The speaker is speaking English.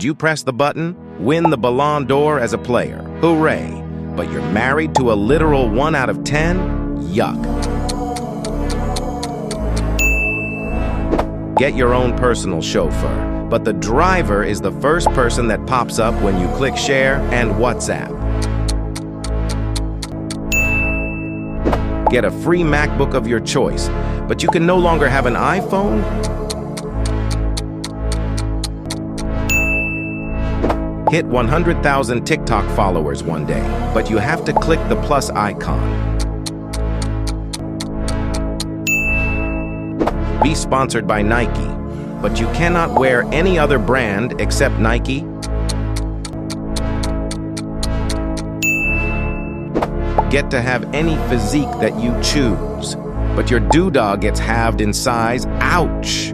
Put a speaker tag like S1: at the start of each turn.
S1: Did you press the button? Win the Ballon d'Or as a player. Hooray! But you're married to a literal 1 out of 10? Yuck. Get your own personal chauffeur, but the driver is the first person that pops up when you click share and WhatsApp. Get a free MacBook of your choice, but you can no longer have an iPhone? Hit 100,000 TikTok followers one day, but you have to click the plus icon. Be sponsored by Nike, but you cannot wear any other brand except Nike. Get to have any physique that you choose, but your doodah gets halved in size. Ouch!